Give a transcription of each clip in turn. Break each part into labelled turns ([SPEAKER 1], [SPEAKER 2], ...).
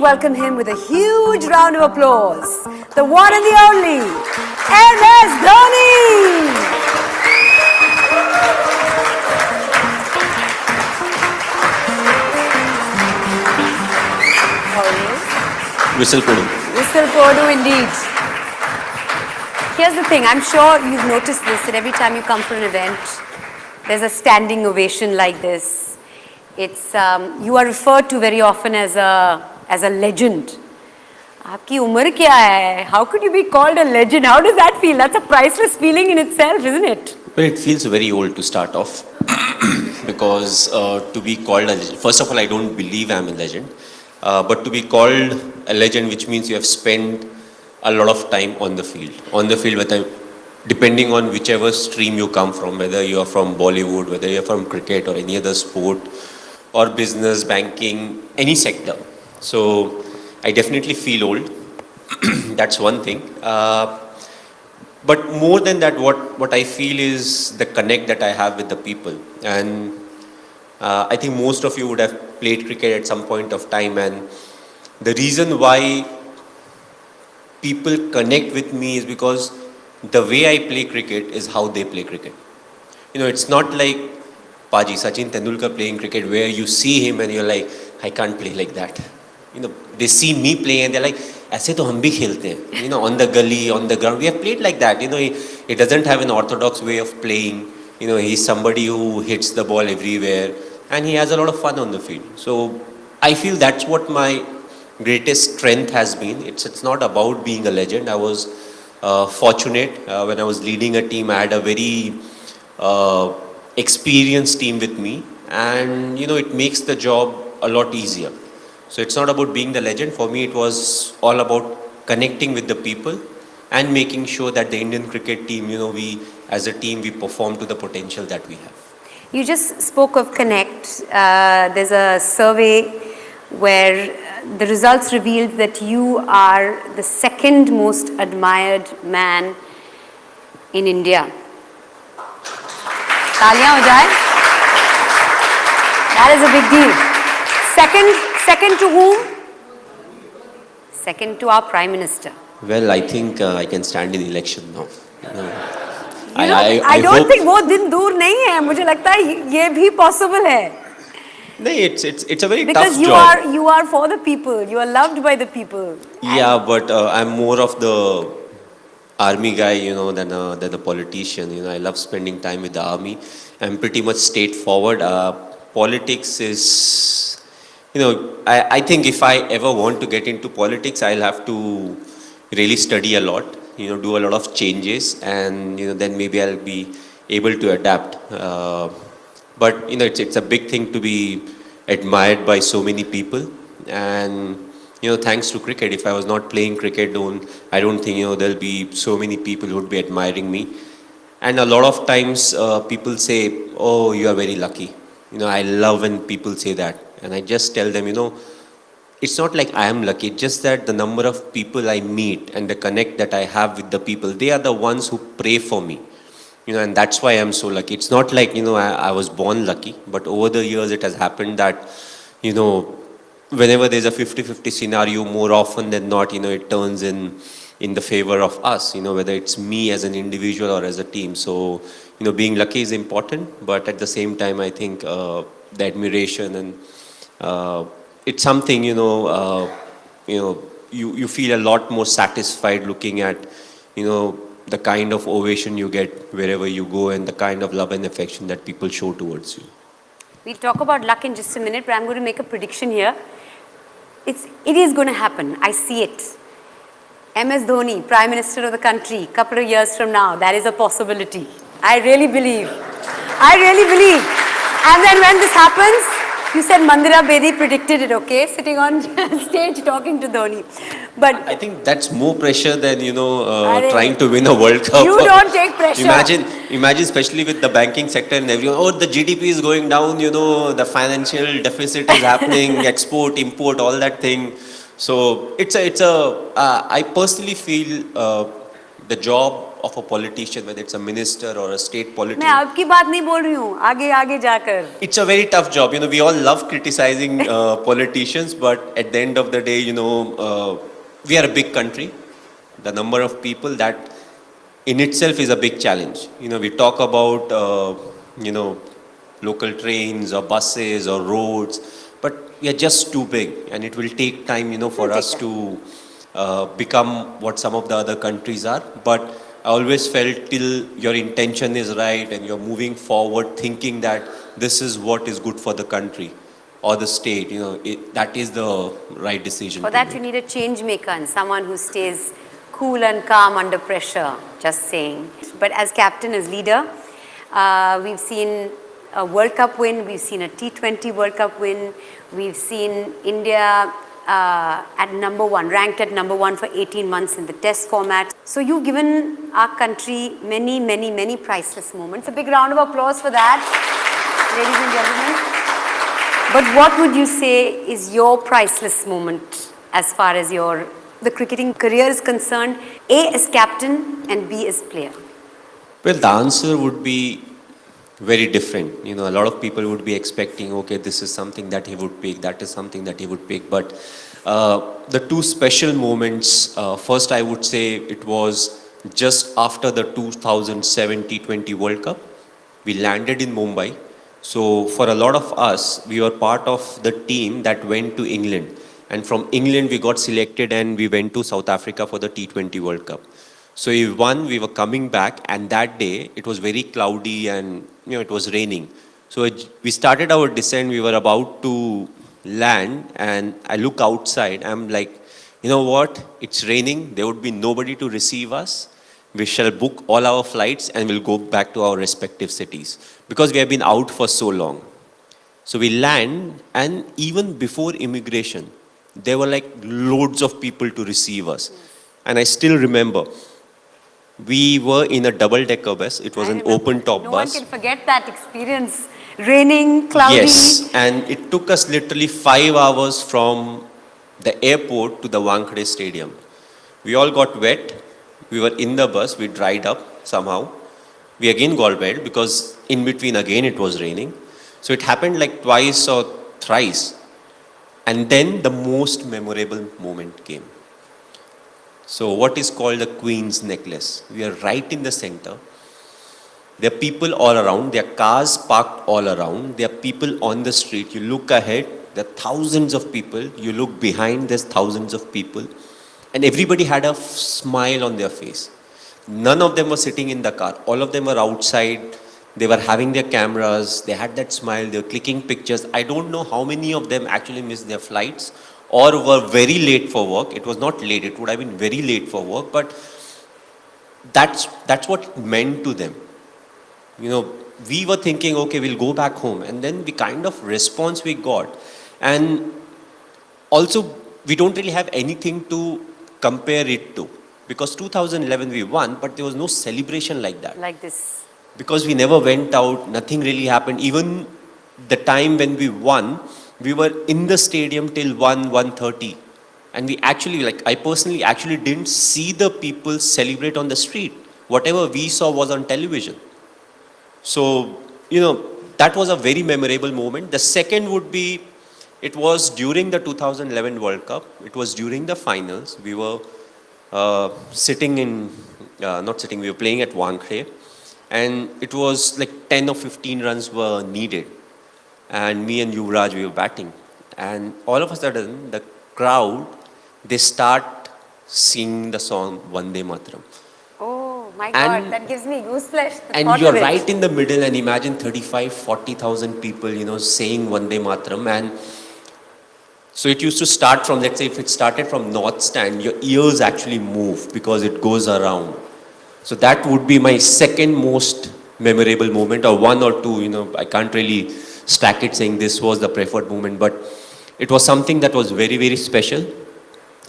[SPEAKER 1] welcome him with a huge round of applause. The one and the only, msdhoni! How are you?
[SPEAKER 2] Whistle Kodu.
[SPEAKER 1] Whistle Kodu indeed. Here's the thing, I'm sure you've noticed this, that every time you come for an event, there's a standing ovation like this. It's, you are referred to very often as a legend. Aapki umar kya hai? How could you be called a legend? How does that feel? That's a priceless feeling in itself, isn't it?
[SPEAKER 2] Well, it feels very old to start off because to be called a legend, first of all, I don't believe I'm a legend, but to be called a legend, which means you have spent a lot of time on the field. On the field, whether, depending on whichever stream you come from, whether you are from Bollywood, whether you are from cricket or any other sport, or business, banking, any sector. So I definitely feel old. That's one thing. But more than that, what I feel is the connect that I have with the people. And I think most of you would have played cricket at some point of time. And the reason why people connect with me is because the way I play cricket is how they play cricket. You know, it's not like Paji, Sachin Tendulkar playing cricket where you see him and you're like, I can't play like that. You know, they see me play and they're like, ऐसे तो हम भी खेलते हैं. You know, on the gully, on the ground, we have played like that. You know, he doesn't have an orthodox way of playing. You know, he's somebody who hits the ball everywhere and he has a lot of fun on the field. So I feel that's what my greatest strength has been. It's not about being a legend. I was fortunate when I was leading a team. I had a very experienced team with me, and you know, it makes the job a lot easier. So it's not about being the legend. For me, it was all about connecting with the people and making sure that the Indian cricket team, you know, we as a team, we perform to the potential that we have.
[SPEAKER 1] You just spoke of Connect. There's a survey where the results revealed that you are the second most admired man in India. Taaliyan ho jaye. That is a big deal. Second to whom? Second to our Prime Minister.
[SPEAKER 2] Well, I think I can stand in election now.
[SPEAKER 1] I don't think वो दिन दूर नहीं है. मुझे लगता है ये भी possible है.
[SPEAKER 2] No, it's a very
[SPEAKER 1] because
[SPEAKER 2] tough job.
[SPEAKER 1] You are for the people. You are loved by the people.
[SPEAKER 2] Yeah, but I'm more of the army guy, you know, than a politician. You know, I love spending time with the army. I'm pretty much straightforward. Politics is, you know, I think if I ever want to get into politics, I'll have to really study a lot. You know, do a lot of changes, and you know, then maybe I'll be able to adapt. But you know, it's a big thing to be admired by so many people, and you know, thanks to cricket. If I was not playing cricket, I don't think, you know, there'll be so many people who would be admiring me. And a lot of times people say, "Oh, you are very lucky." You know, I love when people say that, and I just tell them, you know, it's not like I am lucky. It's just that the number of people I meet and the connect that I have with the people, they are the ones who pray for me. You know, and that's why I'm so lucky. It's not like, you know, I was born lucky, but over the years it has happened that, you know, whenever there's a 50-50 scenario, more often than not, you know, it turns in the favor of us, you know, whether it's me as an individual or as a team. So, you know, being lucky is important, but at the same time, I think the admiration and it's something, you know, you feel a lot more satisfied looking at, you know, the kind of ovation you get wherever you go and the kind of love and affection that people show towards you.
[SPEAKER 1] We'll talk about luck in just a minute, but I'm going to make a prediction here. It is going to happen. I see it. MS Dhoni, Prime Minister of the country, couple of years from now, that is a possibility. I really believe. I really believe. And then when this happens, you said Mandira Bedi predicted it, okay? Sitting on stage talking to Dhoni. But
[SPEAKER 2] I think that's more pressure than, you know, trying to win a World Cup.
[SPEAKER 1] You don't take pressure.
[SPEAKER 2] Imagine especially with the banking sector and everyone, oh, the GDP is going down, you know, the financial deficit is happening, export, import, all that thing. So I personally feel the job of a politician, whether it's a minister or a state
[SPEAKER 1] मैं
[SPEAKER 2] politician.
[SPEAKER 1] आपकी बात नहीं बोल रही हूँ, आगे आगे जाकर.
[SPEAKER 2] It's a very tough job. We all love criticizing politicians, but at the end of the day, we are a big country. The number of people, that in itself is a big challenge. We talk about, local trains or buses or roads, but we are just too big, and it will take time, for us to become what some of the other countries are. But I always felt till your intention is right and you're moving forward thinking that this is what is good for the country or the state, that is the right decision.
[SPEAKER 1] For that you need a change maker and someone who stays cool and calm under pressure, just saying. But as captain, as leader, we've seen a World Cup win, we've seen a T20 World Cup win, we've seen India at number one, ranked at number one for 18 months in the test format. So you've given our country many, many, many priceless moments. A big round of applause for that, ladies and gentlemen. But what would you say is your priceless moment as far as the cricketing career is concerned, A as captain and B as player?
[SPEAKER 2] Well, the answer would be very different. A lot of people would be expecting, okay, this is something that he would pick, that is something that he would pick. But the two special moments, first I would say it was just after the 2007 T20 World Cup. We landed in Mumbai. So for a lot of us, we were part of the team that went to England. And from England, we got selected and we went to South Africa for the T20 World Cup. So we won, we were coming back, and that day it was very cloudy and it was raining. So we started our descent, we were about to land, and I look outside, I'm like, you know what, it's raining, there would be nobody to receive us. We shall book all our flights and we'll go back to our respective cities because we have been out for so long. So we land, and even before immigration, there were like loads of people to receive us. And I still remember, we were in a double-decker bus. It was an open-top bus.
[SPEAKER 1] No one can forget that experience. Raining, cloudy.
[SPEAKER 2] Yes, and it took us literally 5 hours from the airport to the Wankhede Stadium. We all got wet. We were in the bus. We dried up somehow. We again got wet because in between again it was raining. So it happened like twice or thrice. And then the most memorable moment came. So what is called the Queen's Necklace. We are right in the center. There are people all around. There are cars parked all around. There are people on the street. You look ahead, there are thousands of people. You look behind, there's thousands of people. And everybody had a smile on their face. None of them were sitting in the car. All of them were outside. They were having their cameras. They had that smile. They were clicking pictures. I don't know how many of them actually missed their flights or were very late for work. It was not late. It would have been very late for work. But that's what it meant to them. We were thinking, okay, we'll go back home. And then the kind of response we got. And also, we don't really have anything to compare it to. Because 2011 we won, but there was no celebration like that.
[SPEAKER 1] Like this.
[SPEAKER 2] Because we never went out, nothing really happened. Even the time when we won, we were in the stadium till 1:30. And we actually, I personally actually didn't see the people celebrate on the street. Whatever we saw was on television. So, that was a very memorable moment. The second would be, it was during the 2011 World Cup. It was during the finals. We were we were playing at Wankhede. And it was like 10 or 15 runs were needed. And me and Yuvraj, we were batting. And all of a sudden, the crowd, they start singing the song Vande Mataram.
[SPEAKER 1] Oh my God, that gives me goosebumps.
[SPEAKER 2] And you're right in the middle, and imagine 40,000 people, saying Vande Mataram. And so it used to start from, let's say if it started from North Stand, your ears actually move because it goes around. So that would be my second most memorable moment, or one or two, I can't really stack it saying this was the preferred moment, but it was something that was very, very special.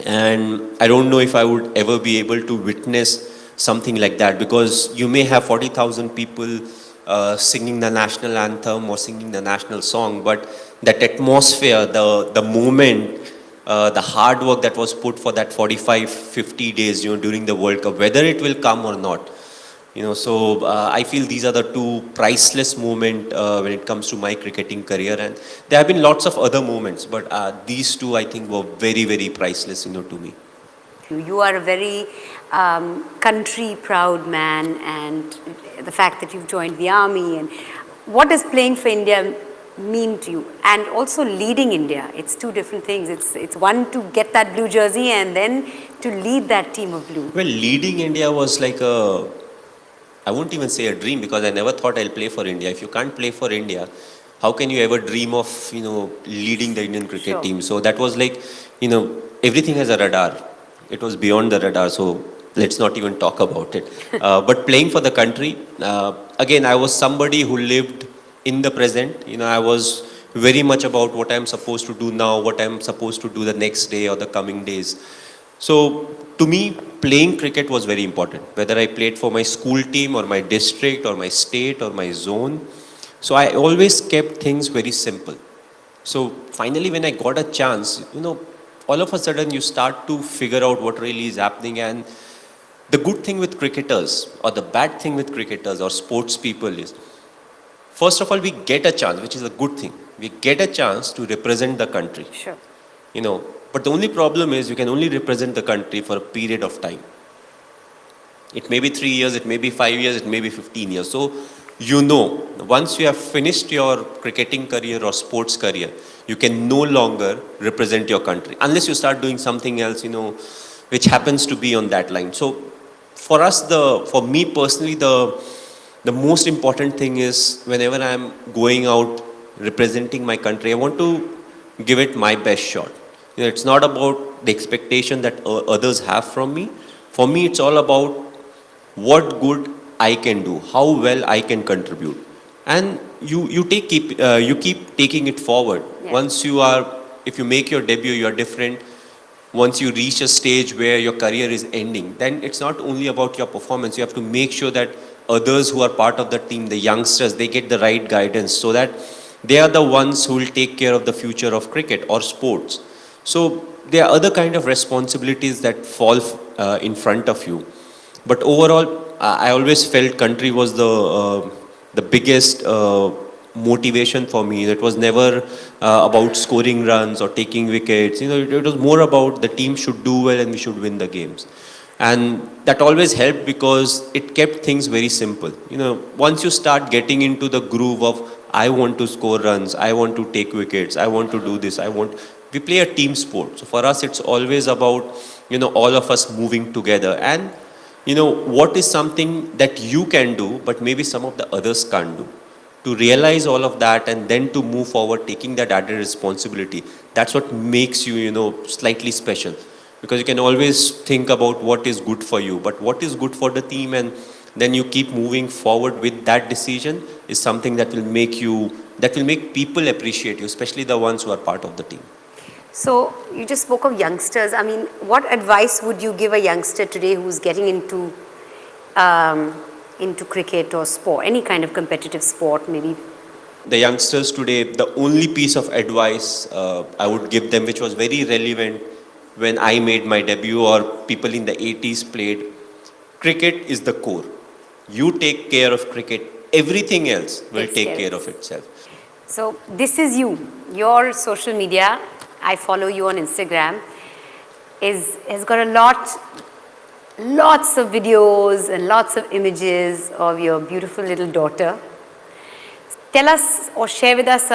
[SPEAKER 2] And I don't know if I would ever be able to witness something like that, because you may have 40,000 people singing the national anthem or singing the national song, but that atmosphere, the moment, the hard work that was put for that 45, 50 days, during the World Cup, whether it will come or not. So I feel these are the two priceless moments when it comes to my cricketing career, and there have been lots of other moments, but these two I think were very, very priceless, to me.
[SPEAKER 1] You are a very country proud man, and the fact that you've joined the army, and what does playing for India mean to you, and also leading India? It's two different things. It's one to get that blue jersey and then to lead that team of blue.
[SPEAKER 2] Well, leading India was like I won't even say a dream, because I never thought I'll play for India. If you can't play for India, how can you ever dream of, leading the Indian cricket
[SPEAKER 1] Sure.
[SPEAKER 2] team? So that was like, everything has a radar. It was beyond the radar, so let's not even talk about it. But playing for the country, again, I was somebody who lived in the present. I was very much about what I'm supposed to do now, what I'm supposed to do the next day or the coming days. So to me, playing cricket was very important, whether I played for my school team or my district or my state or my zone. So I always kept things very simple. So finally, when I got a chance, all of a sudden you start to figure out what really is happening. And the good thing with cricketers, or the bad thing with cricketers or sports people, is, first of all, we get a chance, which is a good thing. We get a chance to represent the country.
[SPEAKER 1] Sure.
[SPEAKER 2] But the only problem is you can only represent the country for a period of time. It may be 3 years, it may be 5 years, it may be 15 years. So, once you have finished your cricketing career or sports career, you can no longer represent your country unless you start doing something else, which happens to be on that line. So, for me personally, the most important thing is, whenever I'm going out representing my country, I want to give it my best shot. It's not about the expectation that others have from me. For me, it's all about what good I can do, how well I can contribute, and you keep taking it forward.
[SPEAKER 1] Yeah.
[SPEAKER 2] If you make your debut, you are different. Once you reach a stage where your career is ending, then it's not only about your performance. You have to make sure that others who are part of the team, the youngsters, they get the right guidance, so that they are the ones who will take care of the future of cricket or sports. So there are other kind of responsibilities that fall in front of you. But overall, I always felt country was the biggest motivation for me. It was never about scoring runs or taking wickets. It was more about the team should do well and we should win the games. And that always helped, because it kept things very simple. Once you start getting into the groove of, I want to score runs, I want to take wickets, I want to do this, we play a team sport. So for us, it's always about, all of us moving together. And, what is something that you can do, but maybe some of the others can't do. To realize all of that and then to move forward, taking that added responsibility, that's what makes you, slightly special. Because you can always think about what is good for you, but what is good for the team, and then you keep moving forward with that decision, is something that will make people appreciate you, especially the ones who are part of the team.
[SPEAKER 1] So you just spoke of youngsters. I mean, what advice would you give a youngster today who's getting into cricket or sport, any kind of competitive sport, maybe?
[SPEAKER 2] The youngsters today, the only piece of advice I would give them, which was very relevant when I made my debut or people in the 80s played, cricket is the core. You take care of cricket, everything else will take care of itself.
[SPEAKER 1] So this is you, your social media. I follow you on Instagram. Has got lots of videos and lots of images of your beautiful little daughter. Tell us or share with us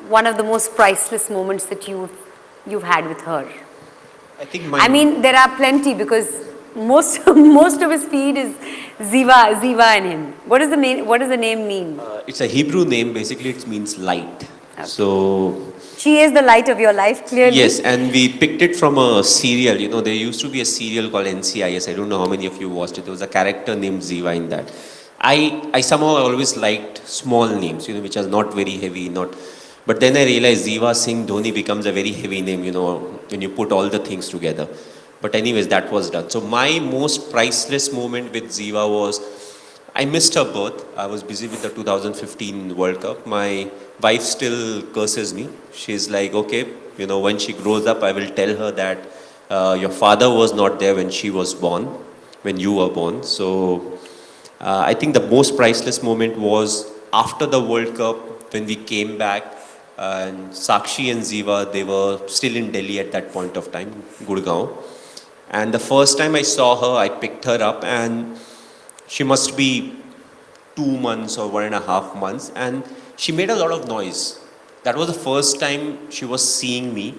[SPEAKER 1] one of the most priceless moments that you've had with her. I mean, there are plenty, because most of his feed is Ziva and him. What does the name mean?
[SPEAKER 2] It's a Hebrew name. Basically, it means light.
[SPEAKER 1] Okay.
[SPEAKER 2] So
[SPEAKER 1] She is the light of your life, clearly.
[SPEAKER 2] yes, and we picked it from a serial. There used to be a serial called NCIS. I don't know how many of you watched it. There was a character named Ziva in that. I somehow always liked small names, which are not very heavy, But then I realized Ziva Singh Dhoni becomes a very heavy name, when you put all the things together. But anyways, that was done. So my most priceless moment with Ziva was, I missed her birth. I was busy with the 2015 World Cup. My wife still curses me. She's like, okay, when she grows up, I will tell her that your father was not there when she was born, when you were born. So I think the most priceless moment was after the World Cup when we came back, and Sakshi and Ziva, they were still in Delhi at that point of time, Gurgaon. And the first time I saw her, I picked her up, and she must be 2 months or 1.5 months, and she made a lot of noise. That was the first time she was seeing me.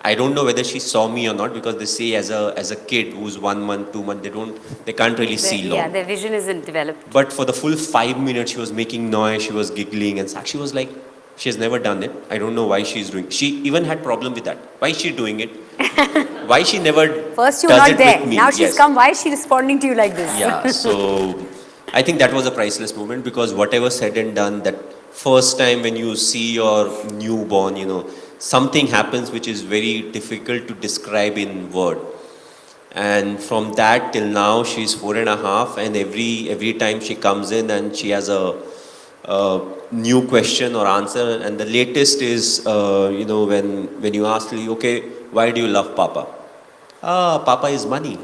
[SPEAKER 2] I don't know whether she saw me or not, because they say as a kid who's 1 month, 2 months, they can't really see long.
[SPEAKER 1] Yeah, their vision isn't developed.
[SPEAKER 2] But for the full 5 minutes, she was making noise, she was giggling, and Sakshi was like, she has never done it. I don't know why she's doing it. She even had problem with that. Why is she doing it? Why she never
[SPEAKER 1] First you were
[SPEAKER 2] does
[SPEAKER 1] not
[SPEAKER 2] it
[SPEAKER 1] there.
[SPEAKER 2] with me?
[SPEAKER 1] Now she's
[SPEAKER 2] Yes.
[SPEAKER 1] come. Why is she responding to you like this?
[SPEAKER 2] Yeah, so I think that was a priceless moment, because whatever said and done, that first time when you see your newborn, something happens which is very difficult to describe in word. And from that till now, she's 4.5, and every time she comes in and she has a new question or answer. And the latest is, when you ask her, okay, why do you love Papa? Ah, Papa is money.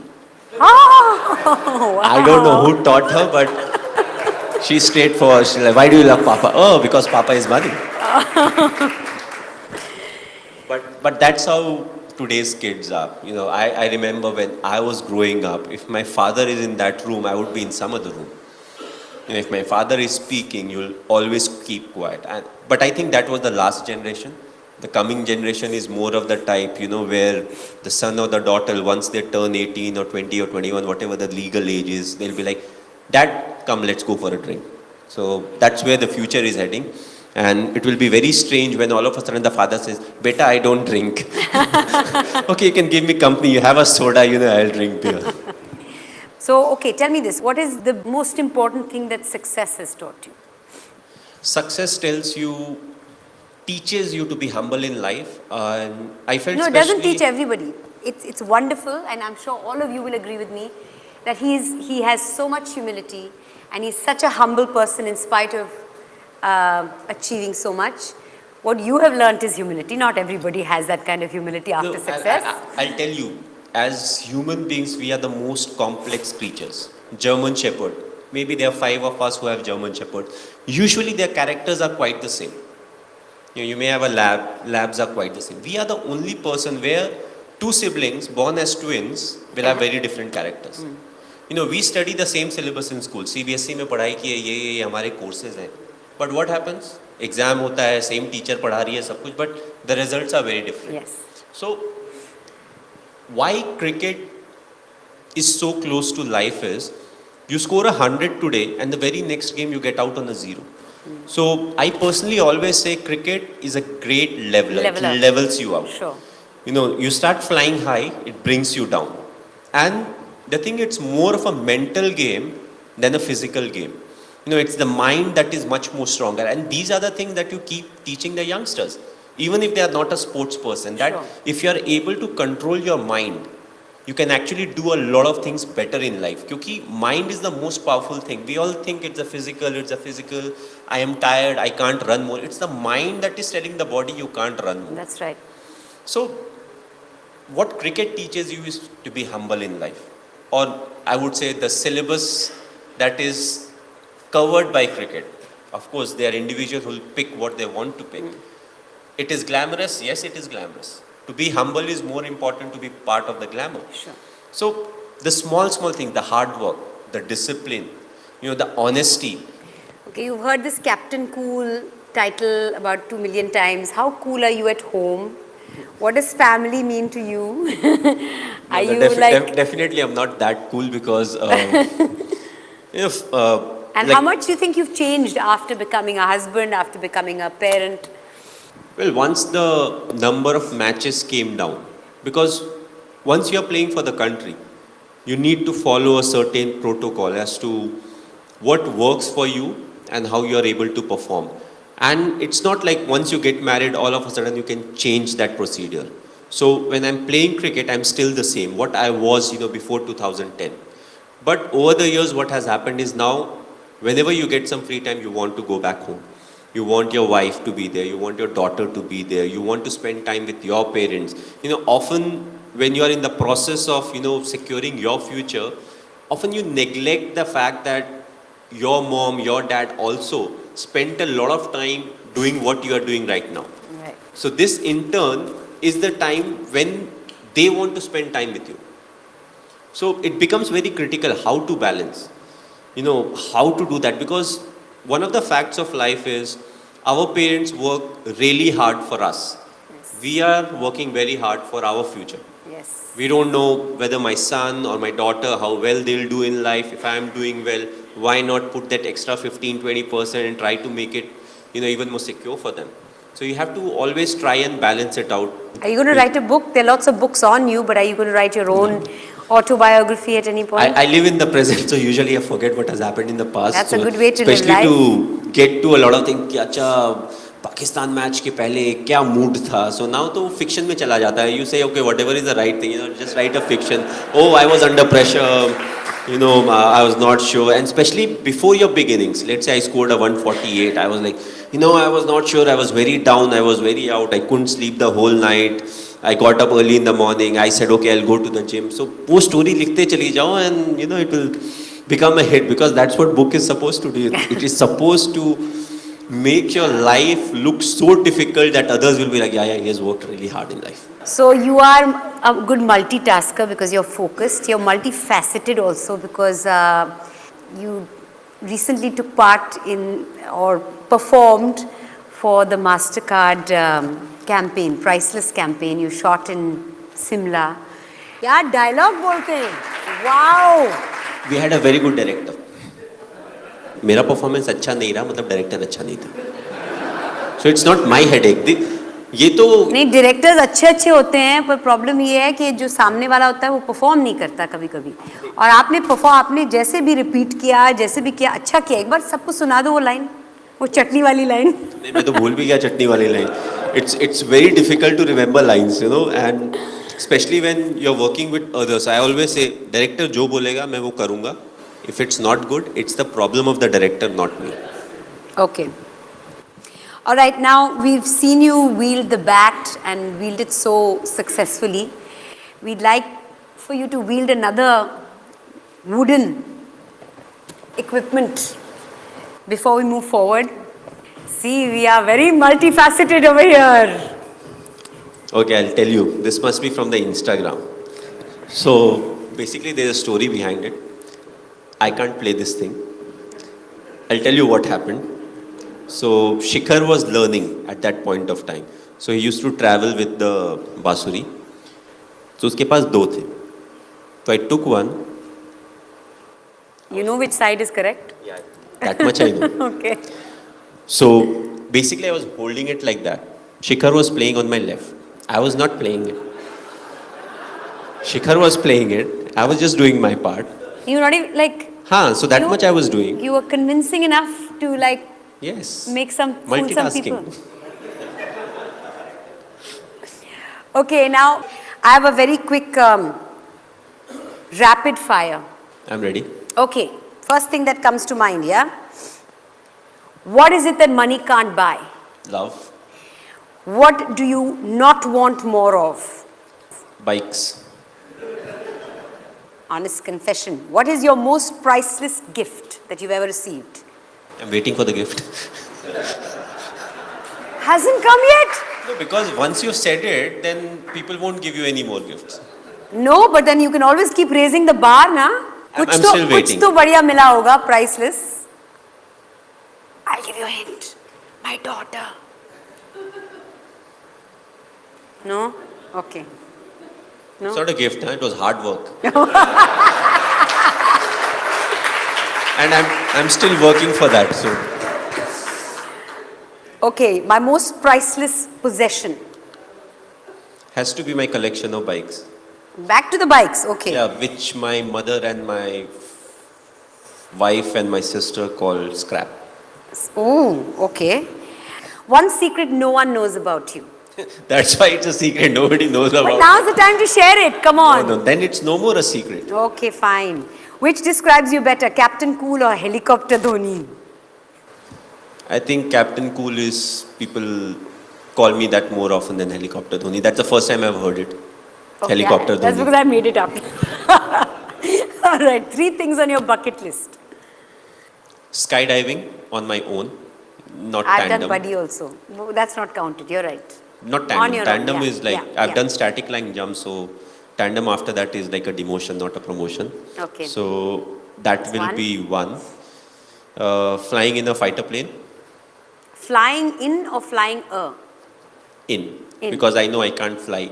[SPEAKER 1] Oh, wow.
[SPEAKER 2] I don't know who taught her, but she's straightforward. She's like, why do you love Papa? Oh, because Papa is money. But that's how today's kids are. I remember when I was growing up, if my father is in that room, I would be in some other room. If my father is speaking, you'll always keep quiet. But I think that was the last generation. The coming generation is more of the type, where the son or the daughter, once they turn 18 or 20 or 21, whatever the legal age is, they'll be like, Dad, come, let's go for a drink. So that's where the future is heading. And it will be very strange when all of a sudden the father says, Beta, I don't drink. Okay, you can give me company. You have a soda, I'll drink beer.
[SPEAKER 1] So, okay, tell me this. What is the most important thing that success has taught you?
[SPEAKER 2] Success teaches you to be humble in life. And I felt
[SPEAKER 1] No, it doesn't teach everybody. It's wonderful, and I'm sure all of you will agree with me that he has so much humility, and he's such a humble person in spite of achieving so much. What you have learnt is humility. Not everybody has that kind of humility after success.
[SPEAKER 2] I'll tell you, as human beings, we are the most complex creatures. German Shepherd. Maybe there are 5 of us who have German Shepherd. Usually their characters are quite the same. You may have a lab. Labs are quite the same. We are the only person where 2 siblings born as twins will have very different characters. We study the same syllabus in school. CBSE में पढ़ाई की है, ये हमारे courses हैं. But what happens? Exam होता है, same teacher पढ़ा रही है सब कुछ, but the results are very different.
[SPEAKER 1] Yes.
[SPEAKER 2] So why cricket is so close to life is, you score 100 today and the very next game you get out on a 0. So I personally always say cricket is a great leveler. It levels you out.
[SPEAKER 1] Sure.
[SPEAKER 2] You start flying high, it brings you down. And the thing, it's more of a mental game than a physical game. It's the mind that is much more stronger. And these are the things that you keep teaching the youngsters. Even if they are not a sports person, that if you are able to control your mind, you can actually do a lot of things better in life. Because mind is the most powerful thing. We all think it's a physical, I am tired, I can't run more. It's the mind that is telling the body you can't run more.
[SPEAKER 1] That's right.
[SPEAKER 2] So, what cricket teaches you is to be humble in life. Or I would say the syllabus that is covered by cricket. Of course, there are individuals who will pick what they want to pick. It is glamorous, yes, it is glamorous. To be humble is more important to be part of the glamour.
[SPEAKER 1] Sure.
[SPEAKER 2] So the small things, the hard work, the discipline, the honesty.
[SPEAKER 1] Okay, you've heard this Captain Cool title about 2 million times. How cool are you at home? What does family mean to you? Are you
[SPEAKER 2] Definitely I'm not that cool, because
[SPEAKER 1] and how much do you think you've changed after becoming a husband, after becoming a parent?
[SPEAKER 2] Well, once the number of matches came down, because once you are playing for the country, you need to follow a certain protocol as to what works for you and how you are able to perform. And it's not like once you get married, all of a sudden you can change that procedure. So when I'm playing cricket, I'm still the same, what I was, before 2010. But over the years, what has happened is now, whenever you get some free time, you want to go back home. You want your wife to be there, you want your daughter to be there, you want to spend time with your parents. Often when you are in the process of, securing your future, often you neglect the fact that your mom, your dad also spent a lot of time doing what you are doing right now.
[SPEAKER 1] Right.
[SPEAKER 2] So this in turn is the time when they want to spend time with you. So it becomes very critical how to balance, how to do that, because one of the facts of life is our parents work really hard for us.
[SPEAKER 1] Yes.
[SPEAKER 2] We are working very hard for our future.
[SPEAKER 1] Yes.
[SPEAKER 2] We don't know whether my son or my daughter, how well they'll do in life. If I am doing well, why not put that extra 15-20% and try to make it, even more secure for them. So you have to always try and balance it out.
[SPEAKER 1] Are you going to write a book? There are lots of books on you, but are you going to write your own autobiography at any point?
[SPEAKER 2] I live in the present, so usually I forget what has happened in the past.
[SPEAKER 1] That's
[SPEAKER 2] so
[SPEAKER 1] a good way to live
[SPEAKER 2] especially
[SPEAKER 1] life.
[SPEAKER 2] to get to a lot of things. कि अच्छा Pakistan match के पहले क्या mood था. So now तो fiction में चला जाता है. You say okay, whatever is the right thing, just write a fiction. Oh, I was under pressure. I was not sure, and especially before your beginnings. Let's say I scored a 148. I was like, I was not sure. I was very down. I was very out. I couldn't sleep the whole night. I got up early in the morning. I said, okay, I'll go to the gym. So, वो story लिखते चली जाओ, and it will become a hit, because that's what book is supposed to do. It is supposed to make your life look so difficult that others will be like, yeah, he has worked really hard in life.
[SPEAKER 1] So you are a good multitasker because you're focused. You're multifaceted also because you recently took part in or performed for the MasterCard campaign, priceless campaign. You shot in Simla. क्या dialogue बोलते हैं? Wow!
[SPEAKER 2] We had a very good director. मेरा performance अच्छा नहीं रहा, मतलब director अच्छा नहीं था. So it's not my headache. ये तो
[SPEAKER 1] नहीं, डायरेक्टर्स अच्छे होते हैं, पर प्रॉब्लम ये है कि जो सामने वाला होता है वो परफॉर्म नहीं करता कभी कभी. और आपने जैसे भी रिपीट किया, जैसे भी किया, अच्छा किया. एक बार सबको सुना दो वो लाइन, वो चटनी वाली लाइन.
[SPEAKER 2] नहीं, मैं तो भूल भी गया चटनी वाली line. It's very difficult to remember lines, and especially when you're working with others. I always say, director जो बोलेगा मैं वो करूँगा. If it's not good, it's the problem of the director, not me.
[SPEAKER 1] Okay. All right, now we've seen you wield the bat and wield it so successfully. We'd like for you to wield another wooden equipment before we move forward. See, we are very multifaceted over here.
[SPEAKER 2] Okay, I'll tell you. This must be from the Instagram. So basically there's a story behind it. I can't play this thing. I'll tell you what happened. So Shikhar was learning at that point of time. So he used to travel with the basuri. So उसके पास दो थे. So I took one.
[SPEAKER 1] You know which side is correct?
[SPEAKER 2] Yeah, that much I know.
[SPEAKER 1] Okay.
[SPEAKER 2] So basically I was holding it like that. Shikhar was playing on my left. I was not playing it. Shikhar was playing it. I was just doing my part.
[SPEAKER 1] You not even like.
[SPEAKER 2] So that much I was doing.
[SPEAKER 1] You were convincing enough to like.
[SPEAKER 2] Yes.
[SPEAKER 1] Make fool some people.
[SPEAKER 2] Multitasking.
[SPEAKER 1] Okay, now I have a very quick rapid fire.
[SPEAKER 2] I'm ready.
[SPEAKER 1] Okay, first thing that comes to mind, yeah? What is it that money can't buy?
[SPEAKER 2] Love.
[SPEAKER 1] What do you not want more of?
[SPEAKER 2] Bikes.
[SPEAKER 1] Honest confession. What is your most priceless gift that you've ever received?
[SPEAKER 2] I'm waiting for the gift.
[SPEAKER 1] Hasn't come yet?
[SPEAKER 2] No, because once you've said it, then people won't give you any more gifts.
[SPEAKER 1] No, but then you can always keep raising the bar, na?
[SPEAKER 2] I'm still waiting.
[SPEAKER 1] कुछ तो बढ़िया मिला होगा, priceless. I'll give you a hint. My daughter. No? Okay. No?
[SPEAKER 2] It's not a gift, it was hard work. And I'm still working for that. So.
[SPEAKER 1] Okay, my most priceless possession.
[SPEAKER 2] Has to be my collection of bikes.
[SPEAKER 1] Back to the bikes, okay.
[SPEAKER 2] Yeah, which my mother and my wife and my sister call scrap.
[SPEAKER 1] Oh, okay. One secret no one knows about you.
[SPEAKER 2] That's why it's a secret. Nobody knows about
[SPEAKER 1] But now's the time to share it. Come on.
[SPEAKER 2] No, then it's no more a secret.
[SPEAKER 1] Okay, fine. Which describes you better, Captain Cool or Helicopter Dhoni?
[SPEAKER 2] I think Captain Cool is, people call me that more often than Helicopter Dhoni. That's the first time I've heard it.
[SPEAKER 1] Okay,
[SPEAKER 2] Helicopter Dhoni.
[SPEAKER 1] That's because I made it up. All right, 3 things on your bucket list.
[SPEAKER 2] Skydiving on my own, not
[SPEAKER 1] I've
[SPEAKER 2] tandem.
[SPEAKER 1] done buddy also. No, that's not counted. You're right.
[SPEAKER 2] Not
[SPEAKER 1] On
[SPEAKER 2] tandem.
[SPEAKER 1] your own,
[SPEAKER 2] Tandem
[SPEAKER 1] yeah,
[SPEAKER 2] is like,
[SPEAKER 1] yeah,
[SPEAKER 2] I've
[SPEAKER 1] yeah.
[SPEAKER 2] done static line jump, so tandem after that is like a demotion, not a promotion.
[SPEAKER 1] Okay.
[SPEAKER 2] So that
[SPEAKER 1] That's
[SPEAKER 2] will
[SPEAKER 1] one.
[SPEAKER 2] be one. Flying in a fighter plane,
[SPEAKER 1] Flying in or flying
[SPEAKER 2] in.
[SPEAKER 1] In.
[SPEAKER 2] Because I know I can't fly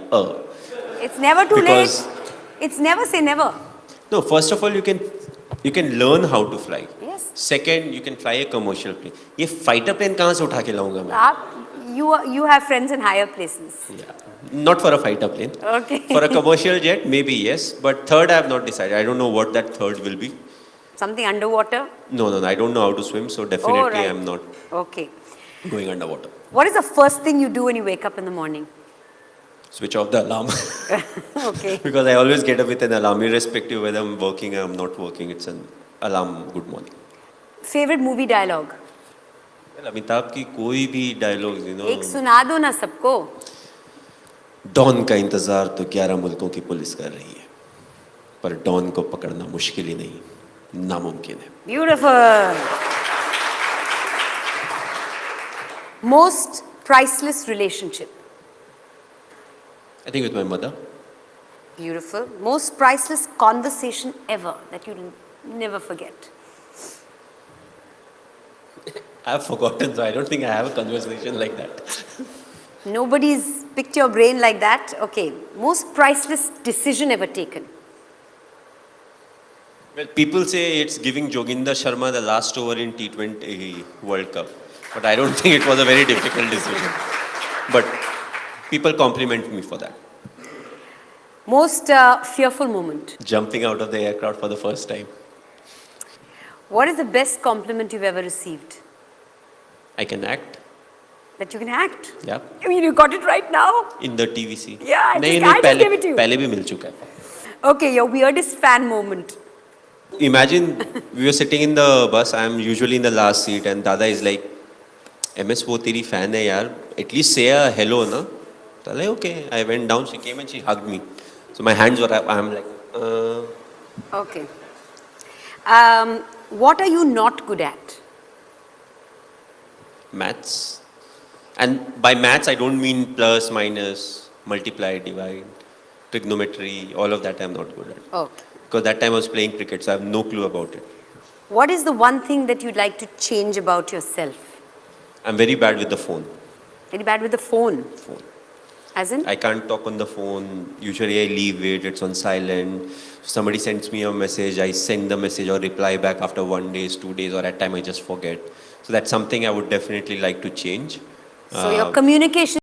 [SPEAKER 1] It's never too
[SPEAKER 2] Because-
[SPEAKER 1] late. It's never say never.
[SPEAKER 2] No, first of all, you can learn how to fly.
[SPEAKER 1] Yes.
[SPEAKER 2] Second, you can fly a commercial plane. ये fighter plane कहाँ से उठा के लाऊंगा मैं?
[SPEAKER 1] You have friends in higher places.
[SPEAKER 2] Yeah. Not for a fighter plane.
[SPEAKER 1] Okay.
[SPEAKER 2] For a commercial jet, maybe yes. But third, I have not decided. I don't know what that third will be.
[SPEAKER 1] Something underwater?
[SPEAKER 2] No, I don't know how to swim, so definitely
[SPEAKER 1] right.
[SPEAKER 2] I'm not
[SPEAKER 1] Okay.
[SPEAKER 2] going underwater.
[SPEAKER 1] What is the first thing you do when you wake up in the morning?
[SPEAKER 2] Switch off the alarm.
[SPEAKER 1] Okay.
[SPEAKER 2] Because I always get up with an alarm, irrespective whether I'm working or I'm not working. It's an alarm. Good morning.
[SPEAKER 1] Favorite movie dialogue?
[SPEAKER 2] Well, Amitabh की कोई भी dialogues,
[SPEAKER 1] एक सुना दो ना सबको.
[SPEAKER 2] Don का इंतजार तो 11 मुल्कों की पुलिस कर रही है, पर डॉन को पकड़ना मुश्किल ही नहीं, नामुमकिन है.
[SPEAKER 1] Beautiful. Most priceless relationship?
[SPEAKER 2] I think with my mother.
[SPEAKER 1] Beautiful. Most priceless conversation ever that you'll never forget?
[SPEAKER 2] I have forgotten, so I don't think I have a conversation like that.
[SPEAKER 1] Nobody's picked your brain like that? Okay. Most priceless decision ever taken?
[SPEAKER 2] Well, people say it's giving Joginder Sharma the last over in T20 World Cup, but I don't think it was a very difficult decision. But people compliment me for that.
[SPEAKER 1] Most fearful moment?
[SPEAKER 2] Jumping out of the aircraft for the first time.
[SPEAKER 1] What is the best compliment you've ever received?
[SPEAKER 2] I can act.
[SPEAKER 1] That you can act?
[SPEAKER 2] Yeah.
[SPEAKER 1] I mean, you got it right now?
[SPEAKER 2] In the TVC.
[SPEAKER 1] Yeah, I
[SPEAKER 2] नहीं,
[SPEAKER 1] just
[SPEAKER 2] पहले
[SPEAKER 1] gave it to you.
[SPEAKER 2] पहले भी मिल चुका है.
[SPEAKER 1] Okay, your weirdest fan moment?
[SPEAKER 2] Imagine we were sitting in the bus. I'm usually in the last seat, and Dada is like, "MS, वो तेरी fan है यार. At least say a hello, na." So I was like, okay. I went down. She came and she hugged me. So my hands were up. I'm like,
[SPEAKER 1] Okay. What are you not good at?
[SPEAKER 2] maths. And by maths, I don't mean plus, minus, multiply, divide, trigonometry. All of that I'm not good at.
[SPEAKER 1] Okay.
[SPEAKER 2] Because that time I was playing cricket, so I have no clue about it.
[SPEAKER 1] What is the one thing that you'd like to change about yourself?
[SPEAKER 2] I'm very bad with the phone.
[SPEAKER 1] Very bad with the phone. As in?
[SPEAKER 2] I can't talk on the phone. Usually I leave it, it's on silent. Somebody sends me a message, I send the message or reply back after 1 day, 2 days, or at time I just forget. So that's something I would definitely like to change.
[SPEAKER 1] So your communication